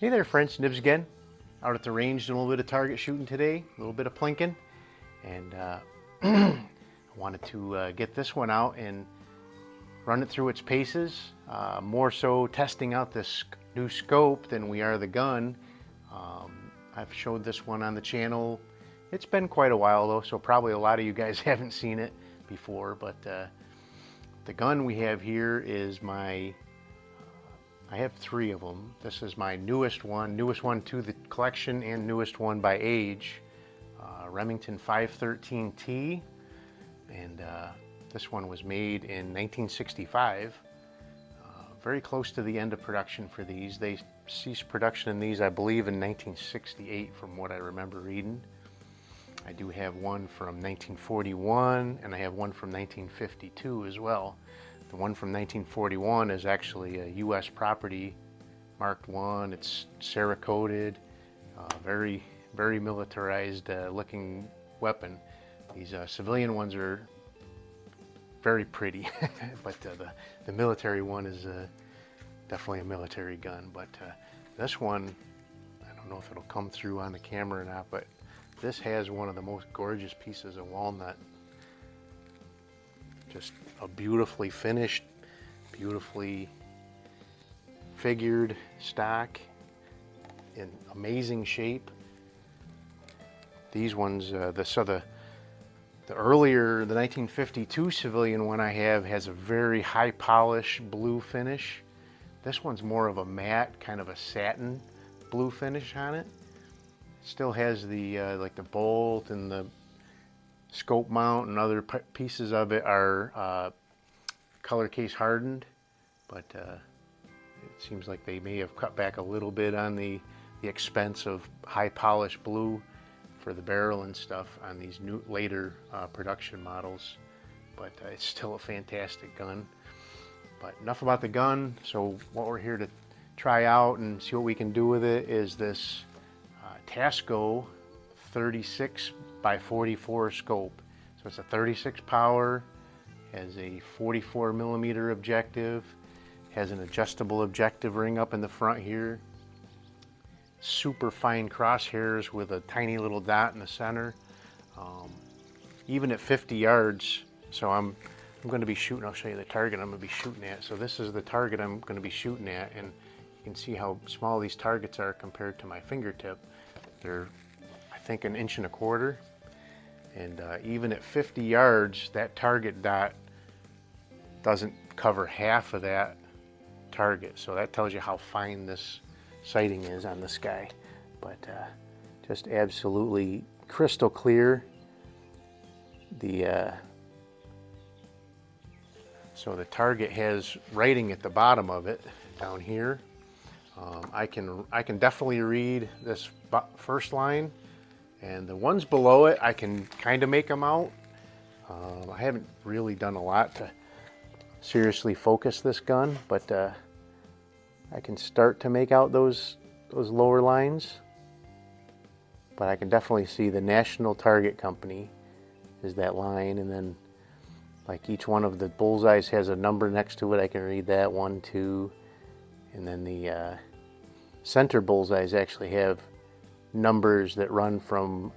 Hey there friends, Nibs again. Out at the range doing a little bit of target shooting today, a little bit of plinking, and I wanted to get this one out and run it through its paces. More so testing out this new scope than we are the gun. I've showed this one on the channel. It's been quite a while though, so probably a lot of you guys haven't seen it before, but the gun we have here is I have 3 of them. This is my newest one to the collection and newest one by age, Remington 513T, and this one was made in 1965. Very close to the end of production for these. They ceased production in these, I believe, in 1968 from what I remember reading. I do have one from 1941 and I have one from 1952 as well. The one from 1941 is actually a U.S. property, marked 1. It's Cerakoted, very, very militarized looking weapon. These civilian ones are very pretty, but the military one is definitely a military gun. But this one, I don't know if it'll come through on the camera or not, but this has one of the most gorgeous pieces of walnut. Just a beautifully finished, beautifully figured stock in amazing shape. These ones, the earlier, the 1952 civilian one I have has a very high polish blue finish. This one's more of a matte, kind of a satin blue finish on it. Still has the like the bolt and the scope mount and other pieces of it are color case hardened, but it seems like they may have cut back a little bit on the expense of high polish blue for the barrel and stuff on these new later production models, but it's still a fantastic gun. But enough about the gun. So what we're here to try out and see what we can do with it is this Tasco 36 by 44 scope. So it's a 36 power, has a 44 millimeter objective, has an adjustable objective ring up in the front here, super fine crosshairs with a tiny little dot in the center. Even at 50 yards, so I'm going to be shooting, I'll show you the target I'm going to be shooting at. So this is the target I'm going to be shooting at, and you can see how small these targets are compared to my fingertip. They're, I think, 1.25 inches. And even at 50 yards, that target dot doesn't cover half of that target. So that tells you how fine this sighting is on this guy. But just absolutely crystal clear. So the target has writing at the bottom of it down here. I can definitely read this first line. And the ones below it, I can kind of make them out. I haven't really done a lot to seriously focus this gun, but I can start to make out those lower lines. But I can definitely see the National Target Company is that line, and then like each one of the bullseyes has a number next to it. I can read that, 1, 2, and then the center bullseyes actually have numbers that run from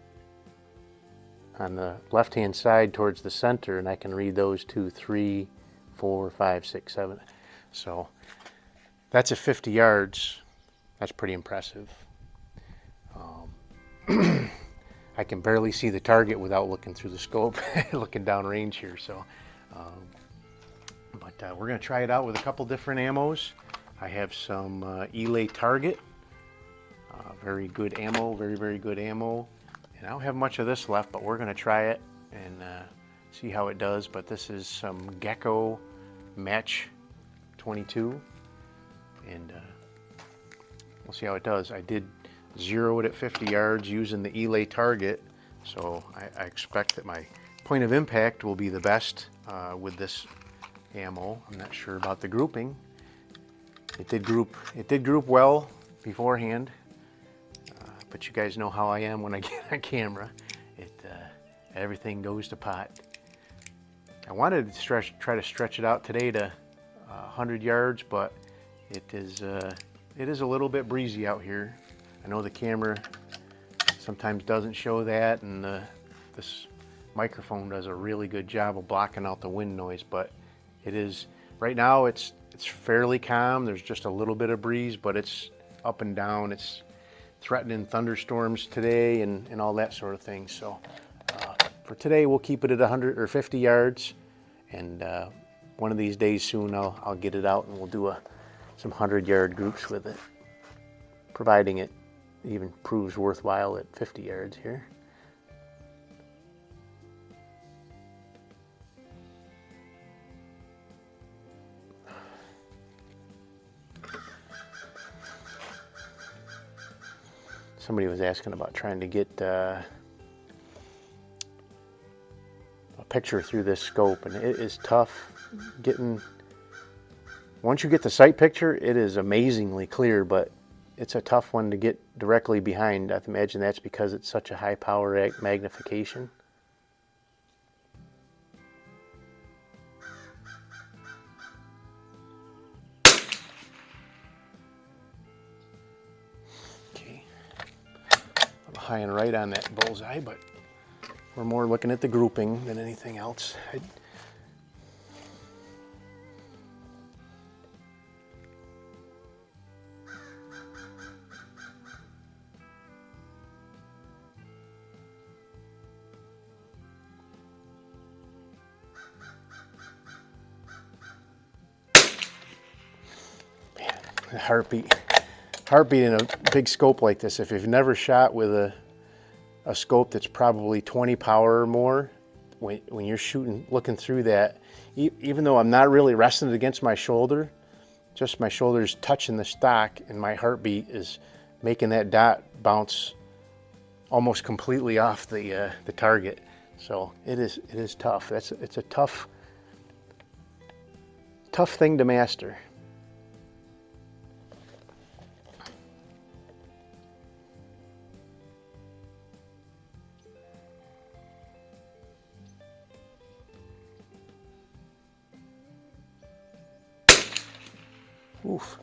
on the left hand side towards the center, and I can read those 2, 3, 4, 5, 6, 7. So that's at 50 yards. That's pretty impressive. I can barely see the target without looking through the scope, looking down range here. So, but we're going to try it out with a couple different ammos. I have some Eley Target. Very good ammo, very, very good ammo. And I don't have much of this left, but we're going to try it and see how it does. But this is some Gecko Match 22, and we'll see how it does. I did zero it at 50 yards using the Eley Target, so I expect that my point of impact will be the best with this ammo. I'm not sure about the grouping. It did group well beforehand. But you guys know how I am when I get on camera. Everything goes to pot. I wanted to try to stretch it out today to 100 yards, but it is it is a little bit breezy out here. I know the camera sometimes doesn't show that, and this microphone does a really good job of blocking out the wind noise, but it is, right now it's fairly calm. There's just a little bit of breeze, but it's up and down. It's threatening thunderstorms today and all that sort of thing. So for today, we'll keep it at 100 or 50 yards, and one of these days soon I'll get it out and we'll do some 100-yard groups with it, providing it even proves worthwhile at 50 yards here. Somebody was asking about trying to get a picture through this scope, and it is tough getting. Once you get the sight picture, it is amazingly clear, but it's a tough one to get directly behind. I imagine that's because it's such a high power magnification. High and right on that bullseye, but we're more looking at the grouping than anything else. Man, the heartbeat in a big scope like this, if you've never shot with a scope that's probably 20 power or more, when you're shooting, looking through that, even though I'm not really resting it against my shoulder, just my shoulder's touching the stock, and my heartbeat is making that dot bounce almost completely off the target. So it is tough. It's a tough thing to master. Oof.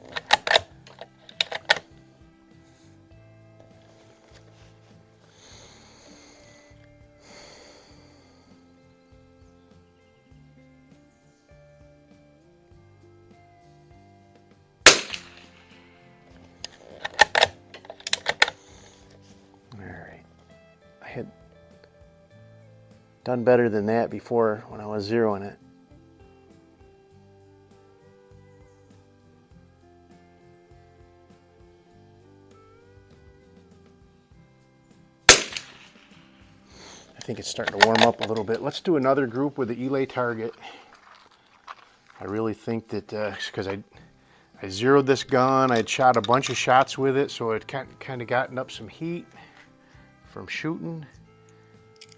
All right. I had done better than that before when I was zeroing it. I think it's starting to warm up a little bit. Let's do another group with the Eley target. I really think that, because I zeroed this gun, I'd shot a bunch of shots with it, so it kind of gotten up some heat from shooting.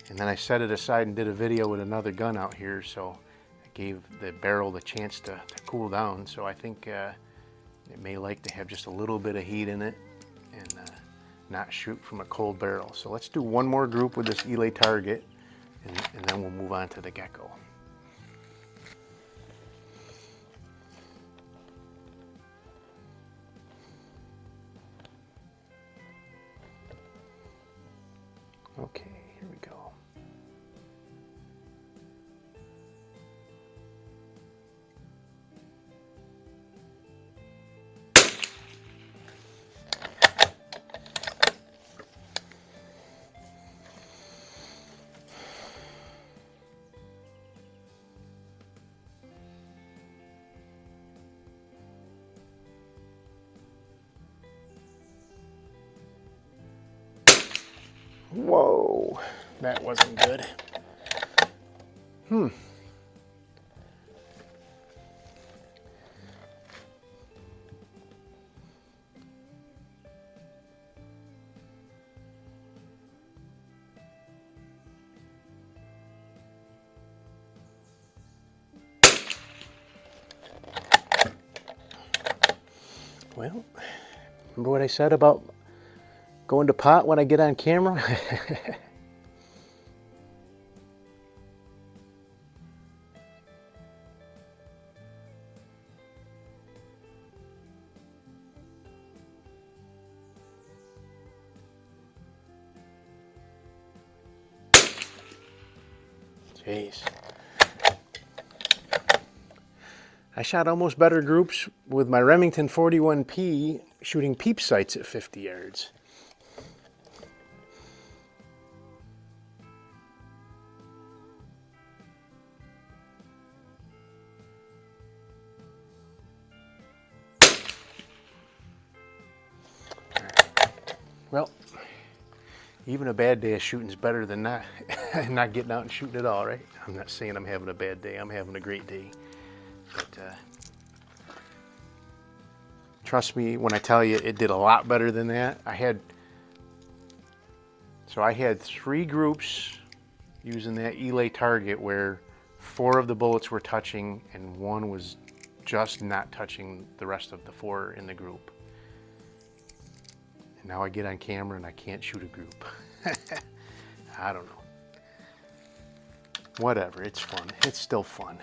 And then I set it aside and did a video with another gun out here, so I gave the barrel the chance to cool down. So I think it may like to have just a little bit of heat in it and not shoot from a cold barrel. So let's do one more group with this Eley target, and then we'll move on to the Gecko. Okay, here we go. Whoa, that wasn't good. Well, remember what I said about going to pot when I get on camera? Jeez. I shot almost better groups with my Remington 41P shooting peep sights at 50 yards. Well, even a bad day of shooting is better than not getting out and shooting at all, right? I'm not saying I'm having a bad day. I'm having a great day. But trust me when I tell you, it did a lot better than that. I had 3 groups using that Eley target where 4 of the bullets were touching and 1 was just not touching the rest of the 4 in the group. And now I get on camera and I can't shoot a group. I don't know. Whatever, it's fun. It's still fun.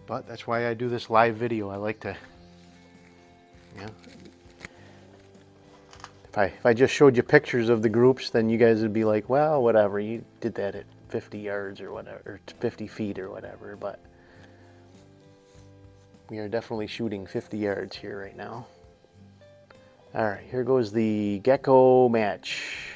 But that's why I do this live video. I like to, you know, if I just showed you pictures of the groups, then you guys would be like, well, whatever, you did that at 50 yards or whatever, or 50 feet or whatever, but we are definitely shooting 50 yards here right now. All right, here goes the Gecko match.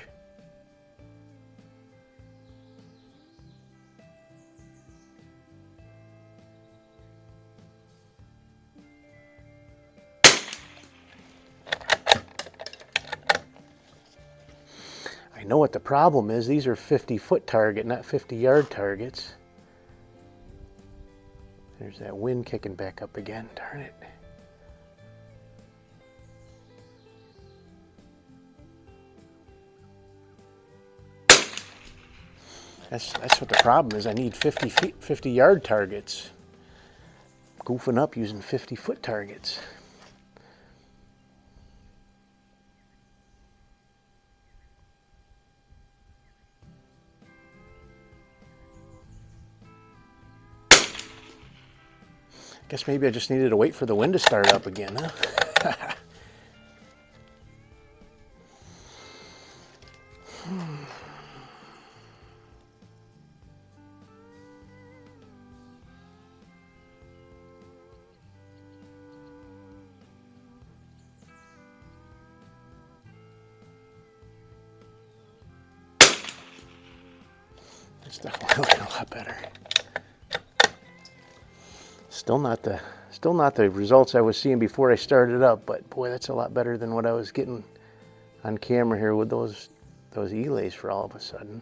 I know what the problem is. These are 50-foot target, not 50-yard targets. There's that wind kicking back up again, darn it. That's what the problem is. I need 50-yard targets. Goofing up using 50-foot targets. Guess maybe I just needed to wait for the wind to start up again, huh? It's definitely looking a lot better. Still not the results I was seeing before I started up, but boy, that's a lot better than what I was getting on camera here with those Eleys for all of a sudden.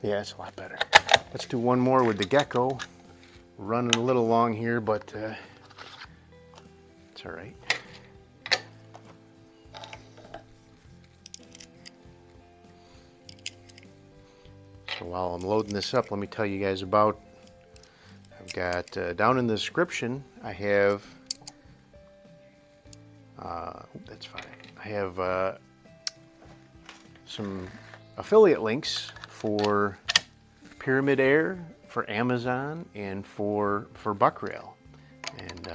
Yeah, it's a lot better. Let's do one more with the Gecko. Running a little long here, but it's all right. So while I'm loading this up, let me tell you guys about, I've got down in the description, I have, that's fine. I have some affiliate links for Pyramid Air, for Amazon, and for Buckrail. And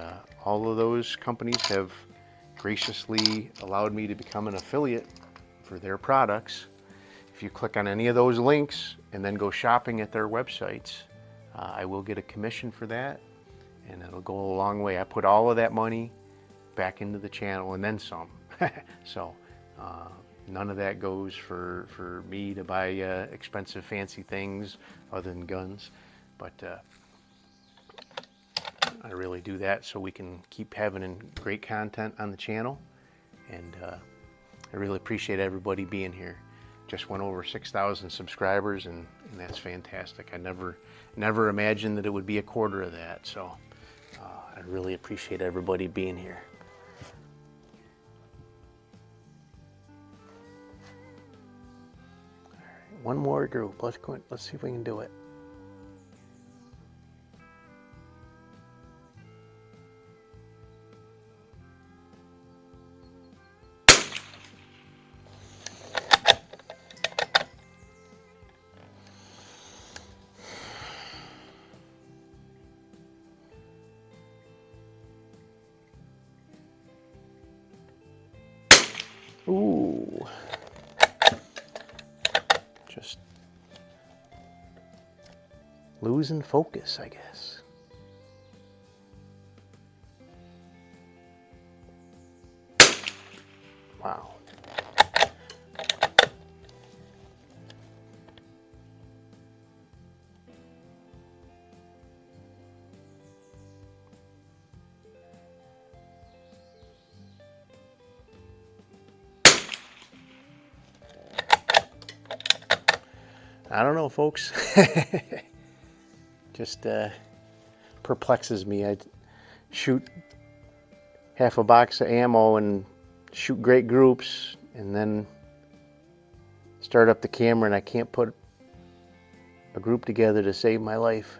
all of those companies have graciously allowed me to become an affiliate for their products. If you click on any of those links and then go shopping at their websites, I will get a commission for that, and it'll go a long way. I put all of that money back into the channel and then some. So none of that goes for me to buy expensive fancy things other than guns, but I really do that so we can keep having great content on the channel, and I really appreciate everybody being here. Just went over 6,000 subscribers, and that's fantastic. I never imagined that it would be a quarter of that, so I really appreciate everybody being here. All right, one more group. Let's see if we can do it. Ooh. Just losing focus, I guess. Wow. I don't know, folks. Just perplexes me. I shoot half a box of ammo and shoot great groups, and then start up the camera and I can't put a group together to save my life.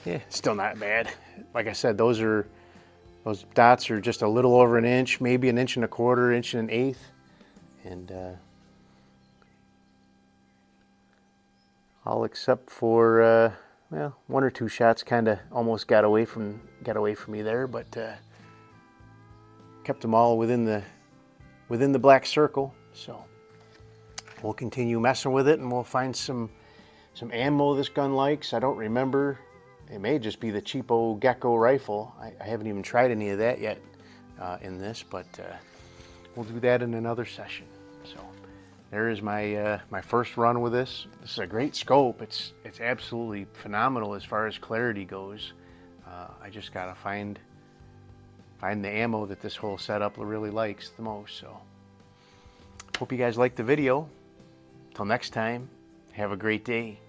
Yeah, still not bad. Like I said, those dots are just a little over an inch, maybe an inch and a quarter, inch and an eighth, and all except for well, one or two shots kind of almost got away from me there, but kept them all within the black circle. So we'll continue messing with it, and we'll find some ammo this gun likes. I don't remember. It may just be the cheapo Gecko rifle. I haven't even tried any of that yet in this, but we'll do that in another session. So there is my my first run with this. This is a great scope. It's absolutely phenomenal as far as clarity goes. I just gotta find the ammo that this whole setup really likes the most. So hope you guys liked the video. Till next time, have a great day.